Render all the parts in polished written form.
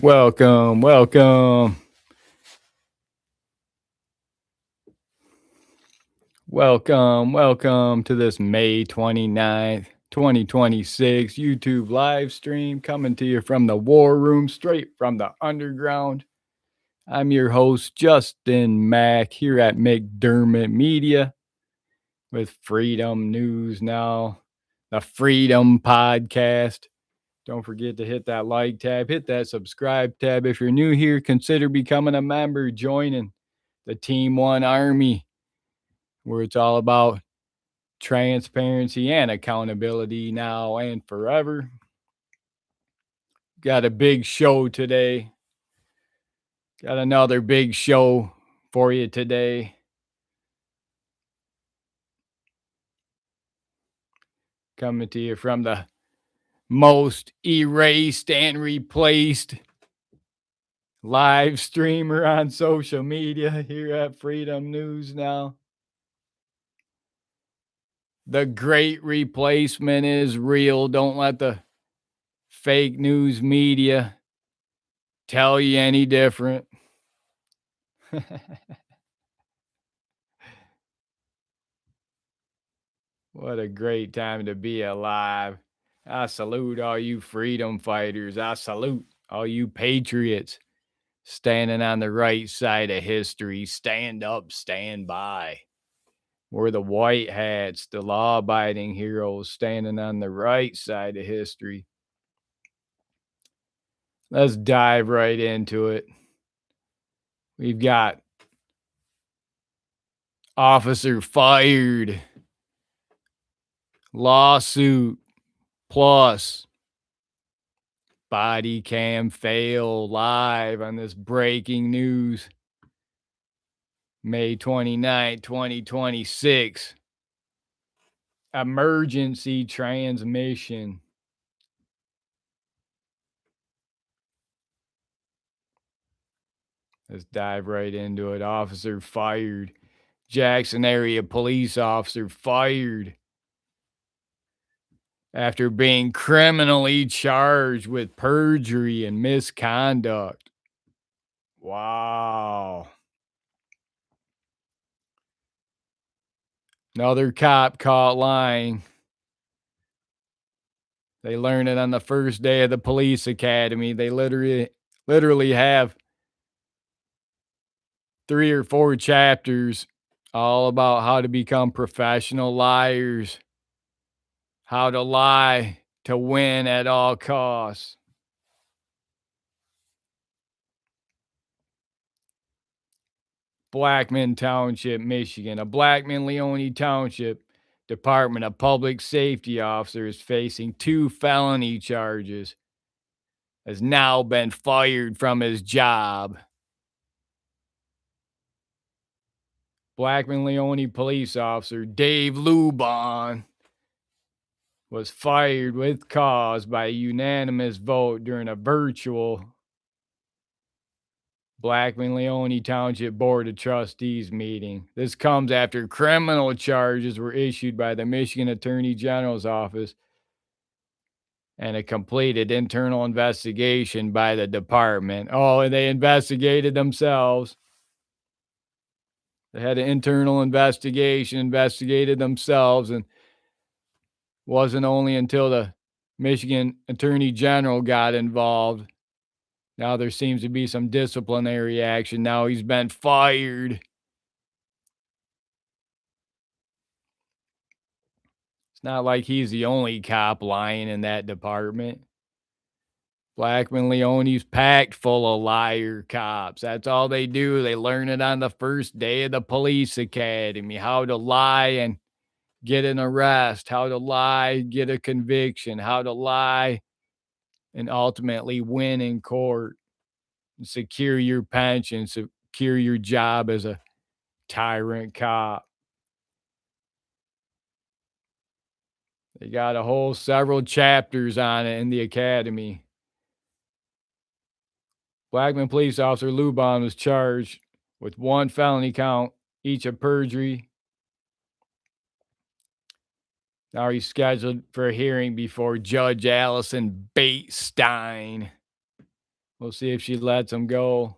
Welcome, welcome, welcome to this May 29th, 2026 YouTube live stream coming to you from the War Room, straight from the underground. I'm your host, Justin Mack, here at McDermott Media with Freedom News Now, the Freedom Podcast. Don't forget to hit that like tab, hit that subscribe tab. If you're new here, consider becoming a member, joining the Team One Army, where it's all about transparency and accountability now and forever. Got a big show today. Got another big show for you today. Coming to you from the most erased and replaced live streamer on social media here at Freedom News Now. The great replacement is real. Don't let the fake news media tell you any different. What a great time to be alive. I salute all you freedom fighters. I salute all you patriots standing on the right side of history. Stand up, stand by. We're the white hats, the law abiding heroes standing on the right side of history. Let's dive right into it. We've got officer fired, lawsuit plus Bodycam fail live on this breaking news. May 29, 2026. Emergency transmission. Let's dive right into it. Officer fired. Jackson area police officer fired after being criminally charged with perjury and misconduct. Wow. Another cop caught lying. They learned it on the first day of the police academy. They literally have 3 or 4 chapters all about how to become professional liars, how to lie to win at all costs. Blackman Township, Michigan. A Blackman-Leone Township Department of Public Safety officer is facing 2 felony charges, has now been fired from his job. Blackman-Leone police officer Dave Lubon was fired with cause by a unanimous vote during a virtual Blackman-Leone Township Board of Trustees meeting. This comes after criminal charges were issued by the Michigan Attorney General's office and a completed internal investigation by the department. Oh, and they investigated themselves. They had an internal investigation, investigated themselves, and wasn't only until the Michigan Attorney General got involved. Now there seems to be some disciplinary action. Now he's been fired. It's not like he's the only cop lying in that department. Blackman-Leone's packed full of liar cops. That's all they do. They learn it on the first day of the police academy, how to lie and get an arrest, how to lie, get a conviction, how to lie and ultimately win in court, and secure your pension, secure your job as a tyrant cop. They got a whole several chapters on it in the academy. Blackman police officer Lubon was charged with 1 felony count, each of perjury. Now he's scheduled for a hearing before Judge Allison Batestein We'll see if she lets him go.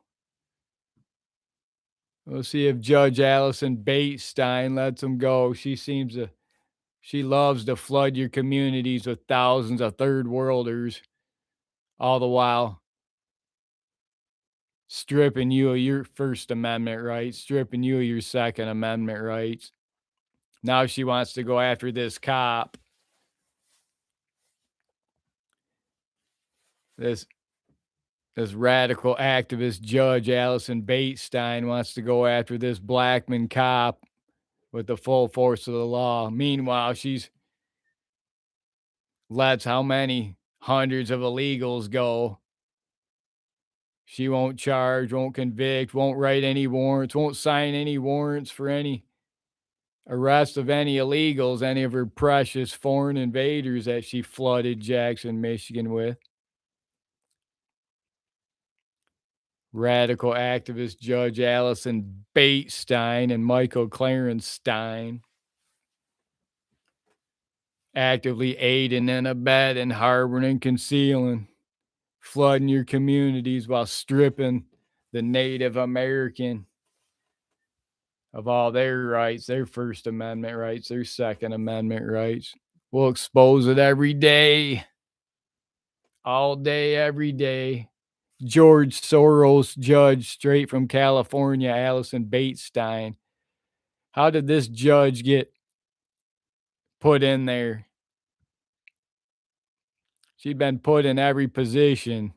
We'll see if Judge Allison Batestein lets him go. She loves to flood your communities with thousands of third worlders, all the while stripping you of your First Amendment rights, stripping you of your Second Amendment rights. Now she wants to go after this cop. This this radical activist Judge Allison Batestein wants to go after this Blackman cop with the full force of the law. Meanwhile, she's lets how many hundreds of illegals go. She won't charge, won't convict, won't write any warrants, won't sign any warrants for any arrest of any illegals, any of her precious foreign invaders that she flooded Jackson, Michigan with. Radical activist Judge Allison Batestein and Michael Clarence Stein actively aiding and abetting, harboring and concealing, flooding your communities while stripping the Native American of all their rights, their First Amendment rights, their Second Amendment rights. We'll expose it every day, all day, every day. George Soros judge straight from California, Allison Batestein. How did this judge get put in there? She'd been put in every position.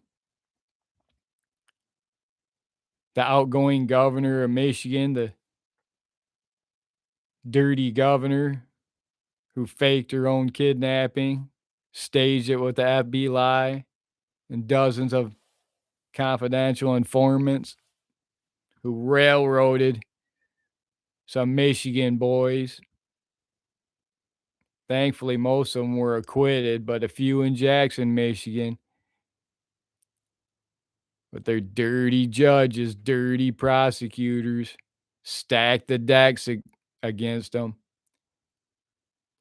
The outgoing governor of Michigan, the dirty governor who faked her own kidnapping, staged it with the FBI and dozens of confidential informants who railroaded some Michigan boys. Thankfully, most of them were acquitted, but a few in Jackson, Michigan. But their dirty judges, dirty prosecutors, stacked the decks against them.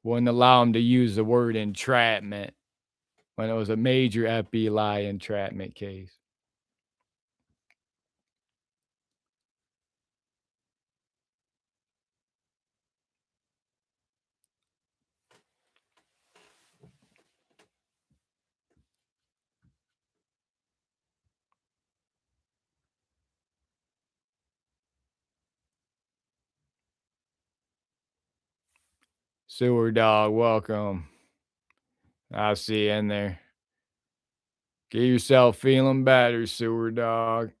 Wouldn't allow them to use the word entrapment when it was a major FBI entrapment case. Sewer Dog, welcome. I'll see you in there. Get yourself feeling better, Sewer Dog.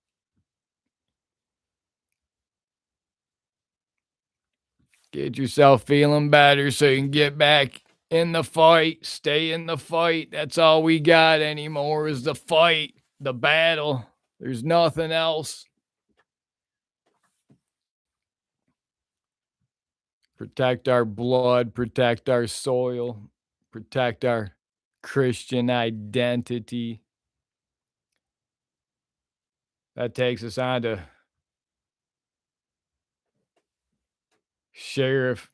Get yourself feeling better so you can get back in the fight. Stay in the fight. That's all we got anymore is the fight, the battle. There's nothing else. Protect our blood, protect our soil, protect our Christian identity. That takes us on to Sheriff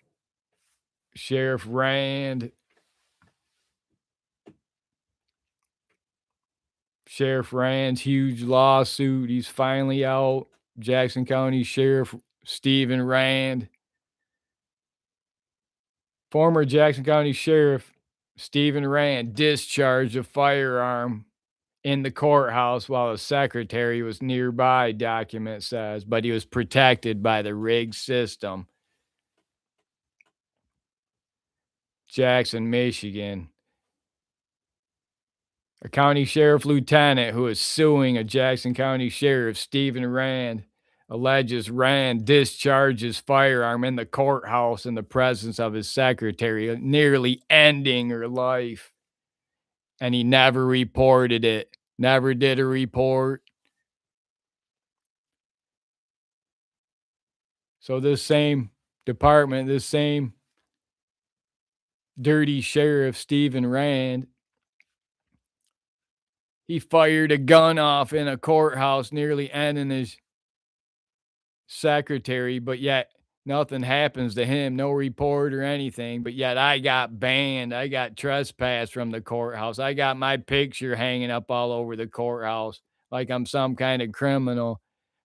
Rand. Sheriff Rand's huge lawsuit. He's finally out. Jackson County Sheriff Stephen Rand. Former Jackson County Sheriff Stephen Rand discharged a firearm in the courthouse while a secretary was nearby, document says, but he was protected by the rigged system. Jackson, Michigan. A county sheriff lieutenant who is suing a Jackson County sheriff, Stephen Rand, alleges Rand discharged his firearm in the courthouse in the presence of his secretary, nearly ending her life. And he never reported it, never did a report. So this same department, this same dirty sheriff, Stephen Rand, he fired a gun off in a courthouse, nearly ending his secretary, but yet nothing happens to him, no report or anything. But yet I got banned. I got trespassed from the courthouse. I got my picture hanging up all over the courthouse like I'm some kind of criminal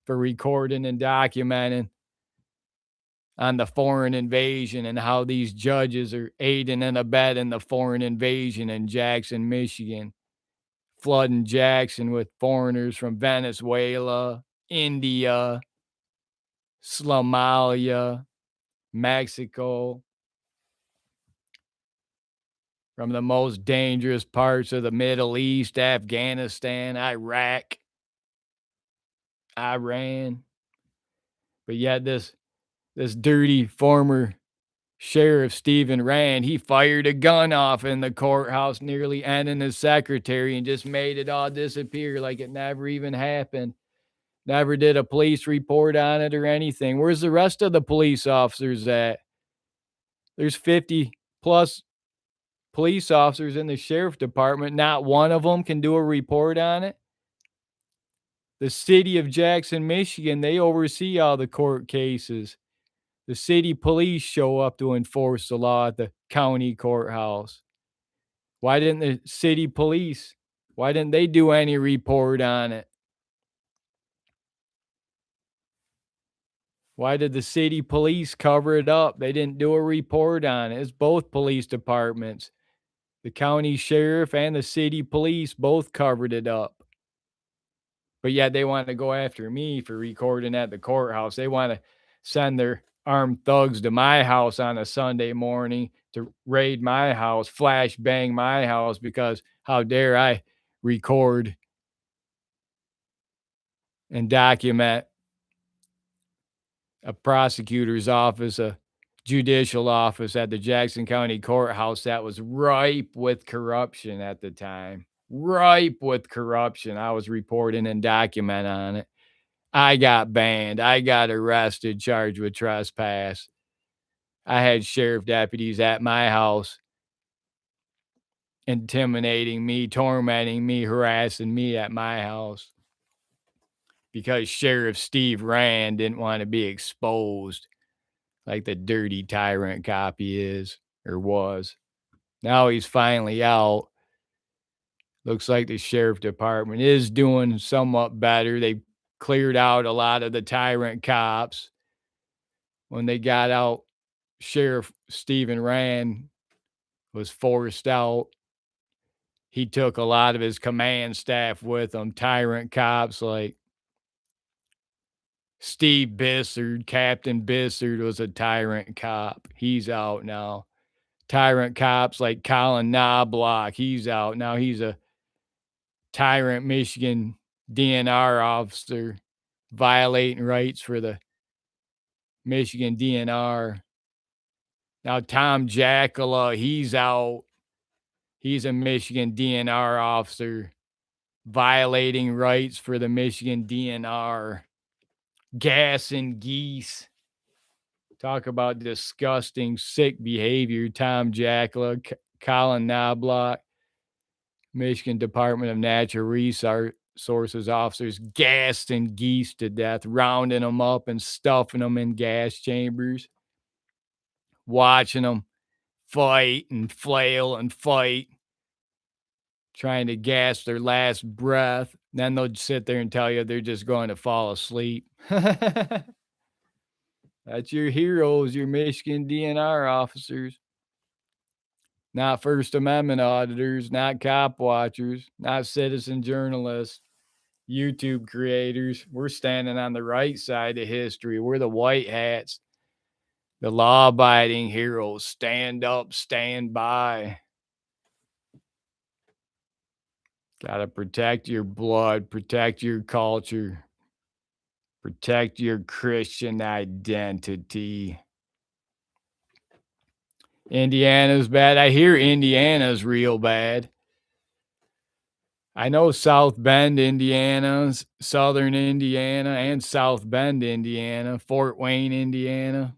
for recording and documenting on the foreign invasion and how these judges are aiding and abetting the foreign invasion in Jackson, Michigan, flooding Jackson with foreigners from Venezuela, India, Somalia, Mexico, from the most dangerous parts of the Middle East, Afghanistan, Iraq, Iran. But yet this dirty former Sheriff Stephen Rand, he fired a gun off in the courthouse, nearly ending his secretary, and just made it all disappear like it never even happened. Never did a police report on it or anything. Where's the rest of the police officers at? There's 50 plus police officers in the sheriff department. Not one of them can do a report on it. The city of Jackson, Michigan, they oversee all the court cases. The city police show up to enforce the law at the county courthouse. Why didn't the city police, why didn't they do any report on it? Why did the city police cover it up? They didn't do a report on it. It's both police departments. The county sheriff and the city police both covered it up. But yet they want to go after me for recording at the courthouse. They want to send their armed thugs to my house on a Sunday morning to raid my house, flash bang my house, because how dare I record and document a prosecutor's office, a judicial office at the Jackson County Courthouse that was ripe with corruption at the time. Ripe with corruption. I was reporting and documenting on it. I got banned. I got arrested, charged with trespass. I had sheriff deputies at my house intimidating me, tormenting me, harassing me at my house because Sheriff Steve Rand didn't want to be exposed like the dirty tyrant cop he is or was. Now he's finally out. Looks like the sheriff department is doing somewhat better. They cleared out a lot of the tyrant cops. When they got out, Sheriff Stephen Rand was forced out. He took a lot of his command staff with him, tyrant cops like Steve Bissard. Captain Bissard was a tyrant cop. He's out now. Tyrant cops like Colin Knobloch, he's out. Now he's a tyrant Michigan DNR officer, violating rights for the Michigan DNR. Now Tom Jackala, he's out. He's a Michigan DNR officer, violating rights for the Michigan DNR. Gas and geese. Talk about disgusting, sick behavior. Tom Jackala, Colin Knobloch, Michigan Department of Natural Resources officers gassing geese to death, rounding them up and stuffing them in gas chambers, watching them fight and flail and fight, trying to gas their last breath. Then they'll sit there and tell you they're just going to fall asleep. That's your heroes, your Michigan DNR officers. Not First Amendment auditors, not cop watchers, not citizen journalists, YouTube creators. We're standing on the right side of history. We're the white hats, the law-abiding heroes. Stand up, stand by. Got to protect your blood, protect your culture, protect your Christian identity. Indiana's bad. I hear Indiana's real bad. I know South Bend, Indiana, Southern Indiana, and South Bend, Indiana, Fort Wayne, Indiana.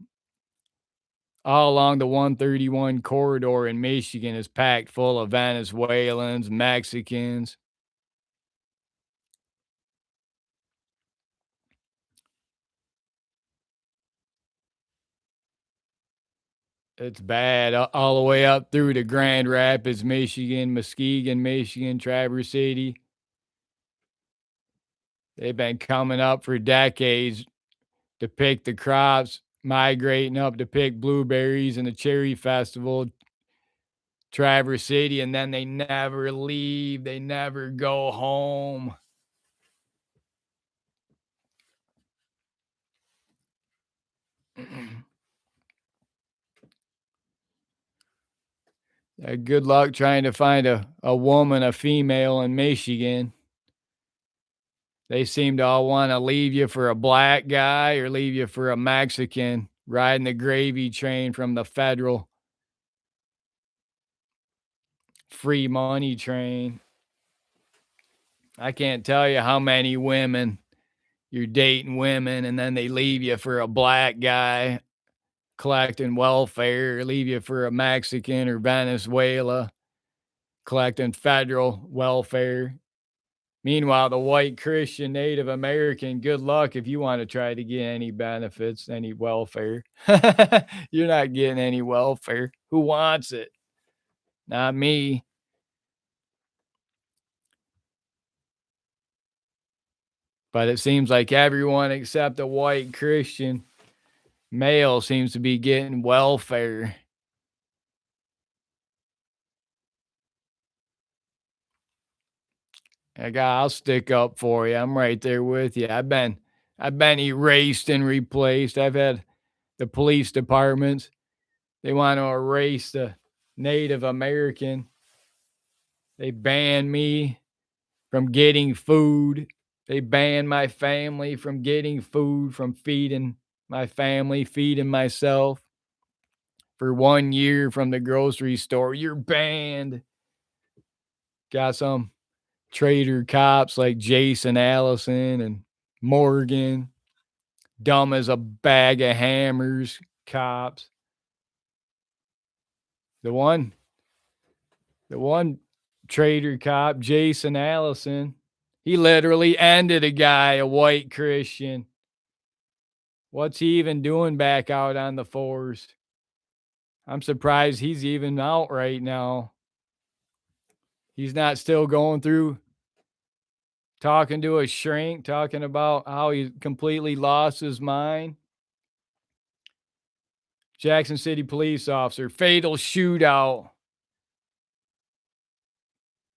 All along the 131 corridor in Michigan is packed full of Venezuelans, Mexicans. It's bad all the way up through to Grand Rapids, Michigan, Muskegon, Michigan, Traverse City. They've been coming up for decades to pick the crops, migrating up to pick blueberries in the cherry festival, Traverse City, and then they never leave. They never go home. Good luck trying to find a woman, a female in Michigan. They seem to all want to leave you for a black guy or leave you for a Mexican riding the gravy train from the federal free money train. I can't tell you how many women you're dating women and then they leave you for a black guy collecting welfare, or leave you for a Mexican or Venezuela collecting federal welfare. Meanwhile, the white Christian Native American, good luck if you want to try to get any benefits, any welfare. You're not getting any welfare. Who wants it? Not me. But it seems like everyone except a white Christian male seems to be getting welfare. I'll stick up for you. I'm right there with you. I've been erased and replaced. I've had the police departments. They want to erase the Native American. They ban me from getting food. They ban my family from getting food, from feeding my family, feeding myself for 1 year from the grocery store. You're banned. Got some traitor cops like Jason Allison and Morgan, dumb as a bag of hammers cops. The one the one traitor cop, Jason Allison, he literally ended a guy, a white Christian. What's he even doing back out on the force? I'm surprised he's even out right now. He's not still going through talking to a shrink, talking about how he completely lost his mind. Jackson City police officer, fatal shootout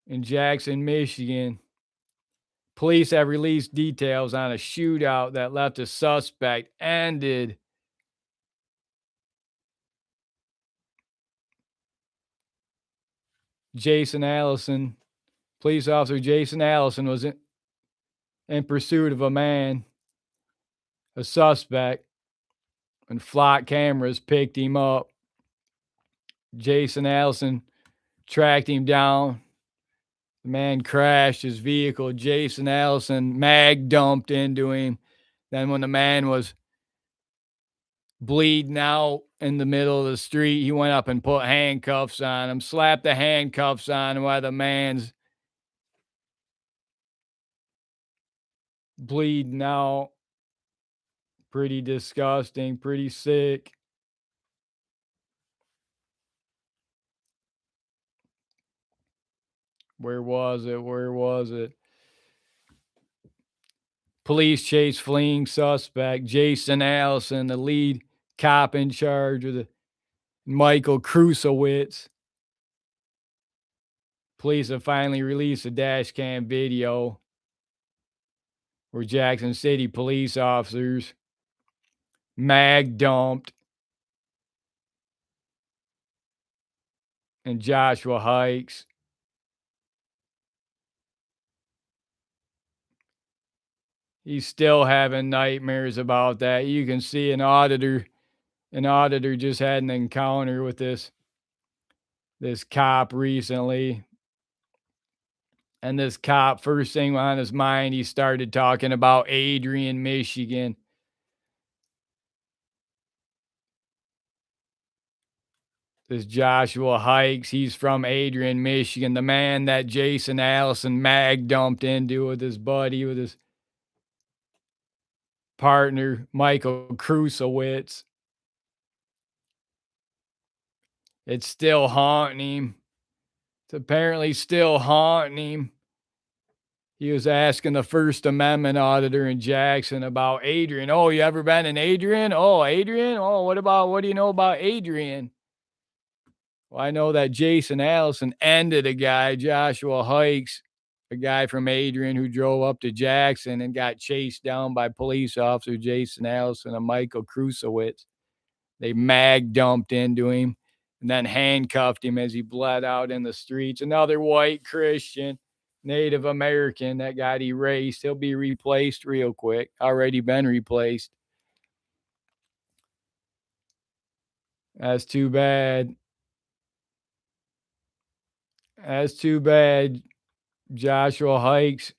in Jackson, Michigan. Police have released details on a shootout that left a suspect ended. Jason Allison, police officer Jason Allison was in pursuit of a man, a suspect, and flock cameras picked him up. Jason Allison tracked him down. The man crashed his vehicle. Jason Allison mag dumped into him. Then, when the man was bleeding out in the middle of the street, he went up and put handcuffs on him, slapped the handcuffs on him while the man's bleeding out. Pretty disgusting, pretty sick. Where was it? Where was it? Police chase fleeing suspect. Jason Allison, the lead cop in charge of the Michael Krusowitz. Police have finally released a dash cam video where Jackson City police officers mag dumped and Joshua Hikes. He's still having nightmares about that. You can see an auditor just had an encounter with this cop recently. And this cop, first thing on his mind, he started talking about Adrian, Michigan. This Joshua Hikes, he's from Adrian, Michigan. The man that Jason Allison mag dumped into with his buddy, with his partner, Michael Krusowitz. It's still haunting him. It's apparently still haunting him. He was asking the First Amendment auditor in Jackson about Adrian. Oh, you ever been in Adrian? Oh, Adrian? Oh, what do you know about Adrian? Well, I know that Jason Allison ended a guy, Joshua Hikes, a guy from Adrian who drove up to Jackson and got chased down by police officer Jason Allison and Michael Krusowitz. They mag dumped into him and then handcuffed him as he bled out in the streets. Another white Christian, Native American that got erased. He'll be replaced real quick. Already been replaced. That's too bad. That's too bad. Joshua Hikes.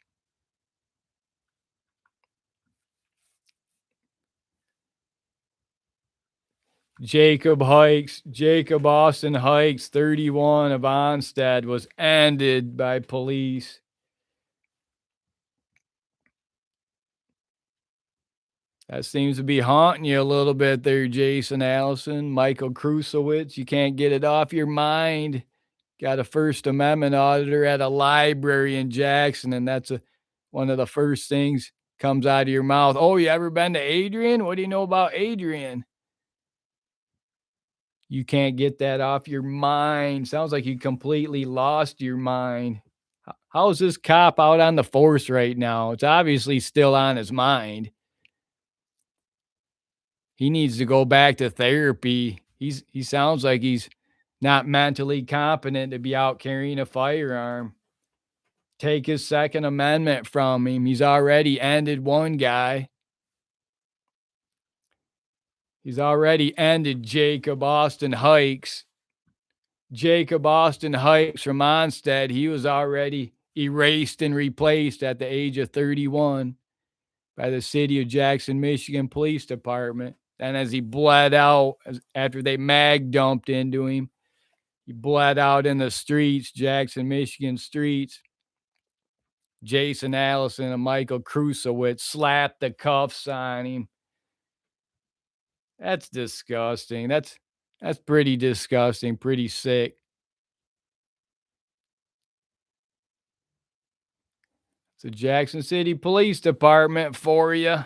Jacob Austin Hikes, 31 of Onstead, was ended by police. That seems to be haunting you a little bit there, Jason Allison, Michael Krusowitz. You can't get it off your mind. Got a First Amendment auditor at a library in Jackson, and that's one of the first things comes out of your mouth. Oh, you ever been to Adrian? What do you know about Adrian? You can't get that off your mind. Sounds like you completely lost your mind. How's this cop out on the force right now? It's obviously still on his mind. He needs to go back to therapy. He sounds like he's not mentally competent to be out carrying a firearm. Take his Second Amendment from him. He's already ended one guy. He's already ended Jacob Austin Hikes. Jacob Austin Hikes from Onstead, he was already erased and replaced at the age of 31 by the city of Jackson, Michigan Police Department. And as he bled out, after they mag dumped into him, he bled out in the streets, Jackson, Michigan streets. Jason Allison and Michael Krusowitz slapped the cuffs on him. That's disgusting. That's pretty disgusting, pretty sick. It's the Jackson City Police Department for you.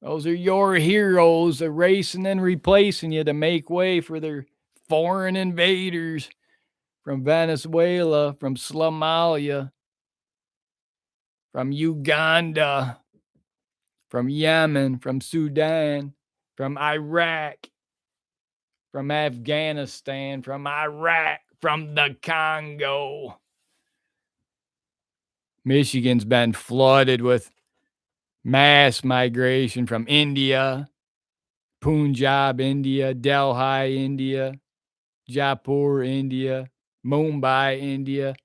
Those are your heroes, erasing and replacing you to make way for their foreign invaders from Venezuela, from Somalia, from Uganda, from Yemen, from Sudan, from Iraq, from Afghanistan, from Iraq, from the Congo. Michigan's been flooded with mass migration from India, Punjab, India, Delhi, India, Jaipur, India, Mumbai, India.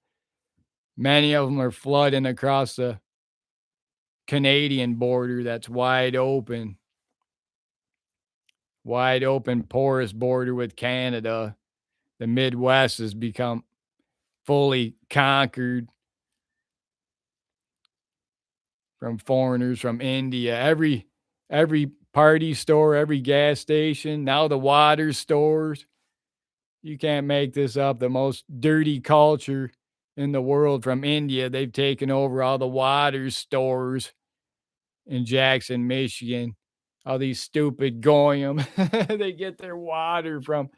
Many of them are flooding across the Canadian border that's wide open, porous border with Canada. The Midwest has become fully conquered from foreigners from India. Every party store, every gas station, now the water stores. You can't make this up. The most dirty culture in the world from India. They've taken over all the water stores in Jackson, Michigan. All these stupid goyim. They get their water from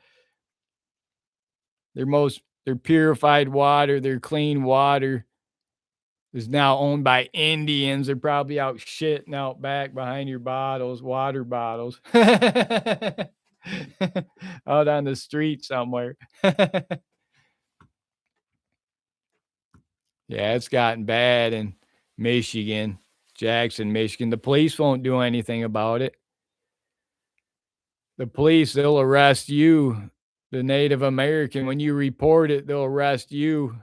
their purified water, their clean water is now owned by Indians. They're probably out shitting out back behind your bottles, water bottles. Out on the street somewhere. Yeah, it's gotten bad in Michigan, Jackson, Michigan. The police won't do anything about it. The police, they'll arrest you, the Native American. When you report it, they'll arrest you.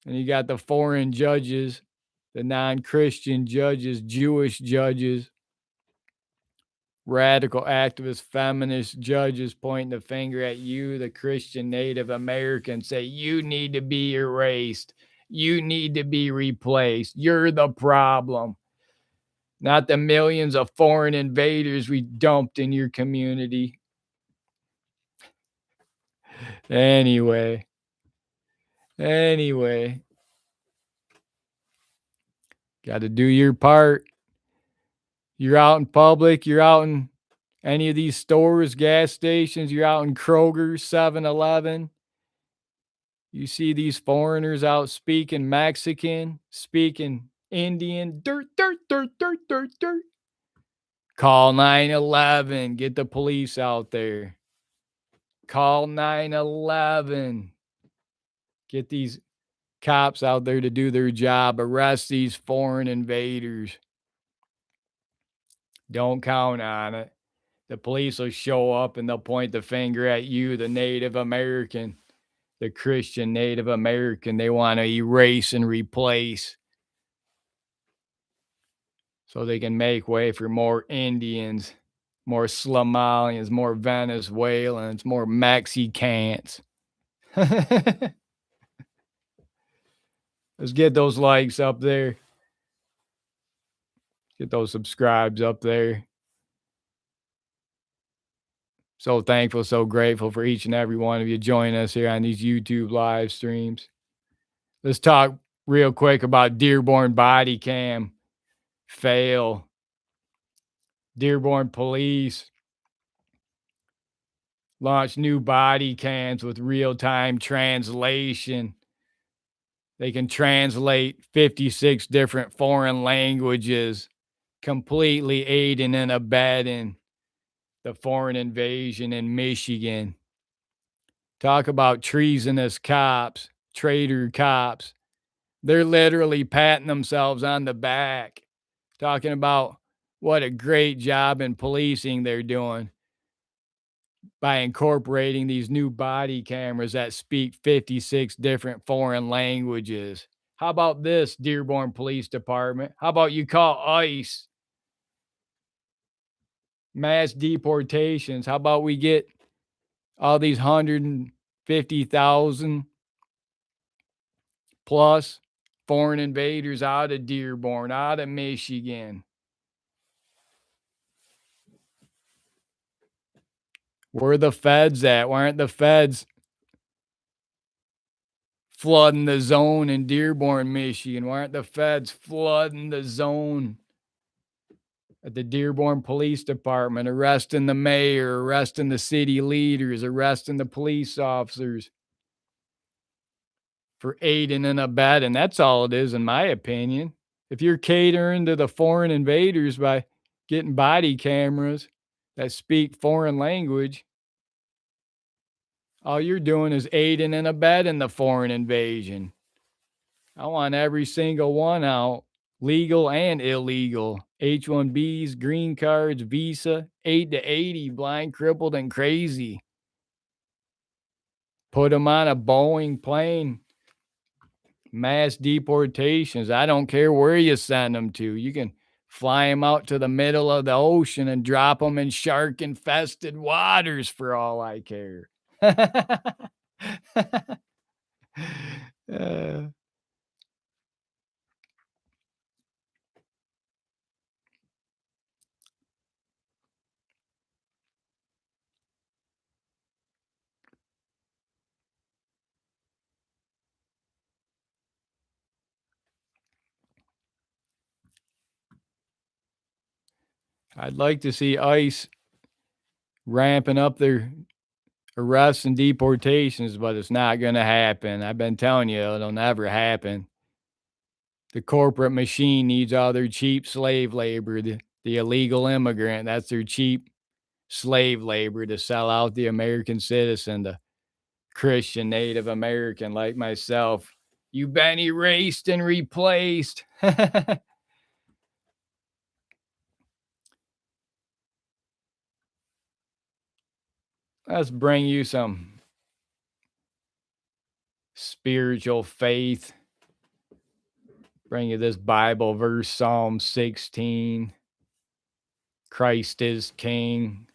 And you got the foreign judges, the non-Christian judges, Jewish judges, radical activist feminist judges pointing the finger at you, the Christian Native American, say, you need to be erased. You need to be replaced. You're the problem, not the millions of foreign invaders we dumped in your community. Anyway. Got to do your part. You're out in public, you're out in any of these stores, gas stations, you're out in Kroger, 7-Eleven. You see these foreigners out speaking Mexican, speaking Indian, dirt, dirt, dirt, dirt, dirt, dirt. Call 911. Get the police out there. Call 911. Get these cops out there to do their job. Arrest these foreign invaders. Don't count on it. The police will show up and they'll point the finger at you, the Native American, the Christian Native American. They want to erase and replace so they can make way for more Indians, more Somalians, more Venezuelans, more Mexicans. Let's get those likes up there. Get those subscribes up there. So thankful, so grateful for each and every one of you joining us here on these YouTube live streams. Let's talk real quick about Dearborn Bodycam fail. Dearborn Police launched new body cams with real-time translation. They can translate 56 different foreign languages, completely aiding and abetting the foreign invasion in Michigan. Talk about treasonous cops, traitor cops. They're literally patting themselves on the back, talking about what a great job in policing they're doing by incorporating these new body cameras that speak 56 different foreign languages. How about this, Dearborn Police Department? How about you call ICE? Mass deportations. How about we get all these 150,000 plus foreign invaders out of Dearborn, out of Michigan? Where are the feds at? Why aren't the feds flooding the zone in Dearborn, Michigan? Why aren't the feds flooding the zone at the Dearborn Police Department, arresting the mayor, arresting the city leaders, arresting the police officers for aiding and abetting? That's all it is, in my opinion. If you're catering to the foreign invaders by getting body cameras that speak foreign language, all you're doing is aiding and abetting the foreign invasion. I want every single one out, legal and illegal. H-1Bs, green cards, visa, 8 to 80, blind, crippled, and crazy. Put them on a Boeing plane. Mass deportations. I don't care where you send them to. You can fly them out to the middle of the ocean and drop them in shark-infested waters for all I care. uh, I'd like to see ICE ramping up their arrests and deportations, but it's not going to happen. I've been telling you, it'll never happen. The corporate machine needs all their cheap slave labor, the illegal immigrant. That's their cheap slave labor to sell out the American citizen, the Christian Native American like myself. You've been erased and replaced. Let's bring you some spiritual faith. Bring you this Bible verse, Psalm 16. Christ is King.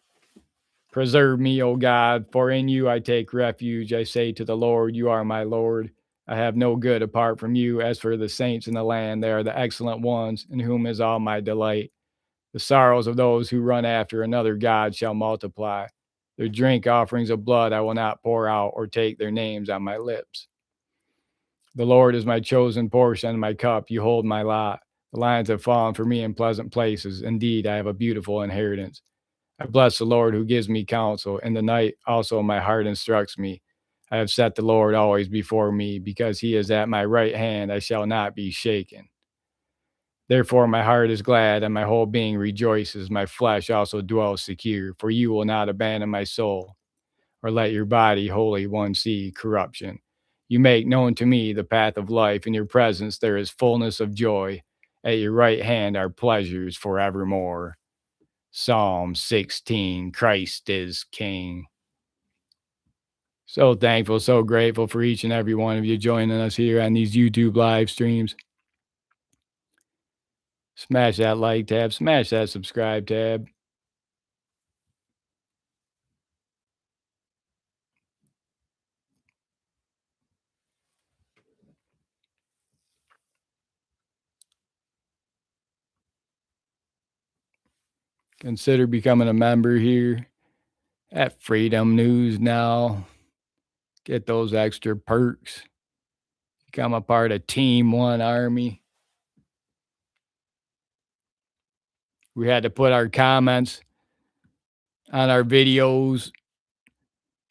Preserve me, O God, for in you I take refuge. I say to the Lord, you are my Lord. I have no good apart from you. As for the saints in the land, they are the excellent ones, in whom is all my delight. The sorrows of those who run after another God shall multiply. Their drink offerings of blood I will not pour out, or take their names on my lips. The Lord is my chosen portion and my cup. You hold my lot. The lines have fallen for me in pleasant places. Indeed, I have a beautiful inheritance. I bless the Lord who gives me counsel. In the night also my heart instructs me. I have set the Lord always before me, because he is at my right hand, I shall not be shaken. Therefore my heart is glad, and my whole being rejoices. My flesh also dwells secure, for you will not abandon my soul, or let your body, Holy One, see corruption. You make known to me the path of life. In your presence there is fullness of joy. At your right hand are pleasures forevermore. Psalm 16, Christ is King. So thankful, so grateful for each and every one of you joining us here on these YouTube live streams. Smash that like tab, smash that subscribe tab. Consider becoming a member here at Freedom News Now. Get those extra perks. Become a part of Team One Army. We had to put our comments on our videos,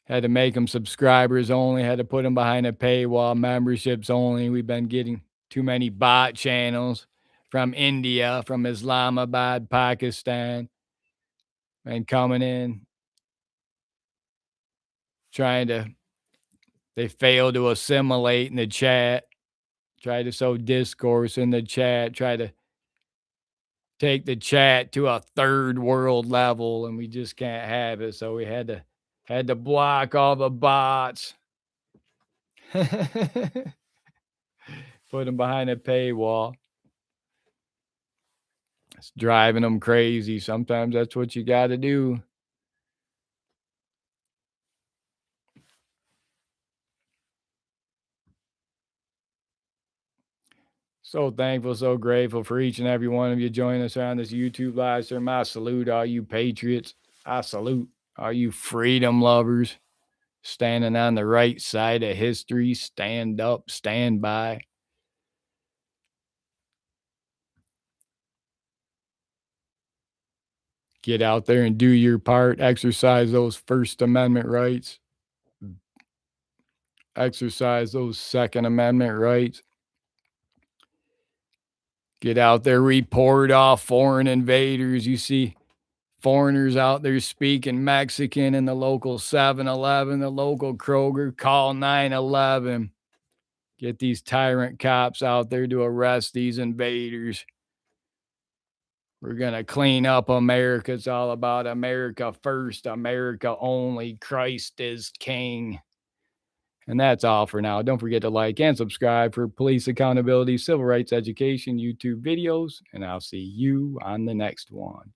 had to make them subscribers only, had to put them behind a paywall, memberships only. We've been getting too many bot channels from India, from Islamabad, Pakistan, and coming in they fail to assimilate in the chat, try to sow discourse in the chat, try to take the chat to a third world level, and we just can't have it. So we had to block all the bots. Put them behind a paywall. It's driving them crazy. Sometimes that's what you got to do. So thankful, so grateful for each and every one of you joining us on this YouTube live stream. I salute all you patriots. I salute all you freedom lovers standing on the right side of history. Stand up, stand by. Get out there and do your part. Exercise those First Amendment rights. Exercise those Second Amendment rights. Get out there, report off foreign invaders. You see foreigners out there speaking Mexican in the local 7-Eleven, the local Kroger, call 911. Get these tyrant cops out there to arrest these invaders. We're going to clean up America. It's all about America first, America only. Christ is King. And that's all for now. Don't forget to like and subscribe for police accountability, civil rights education, YouTube videos, and I'll see you on the next one.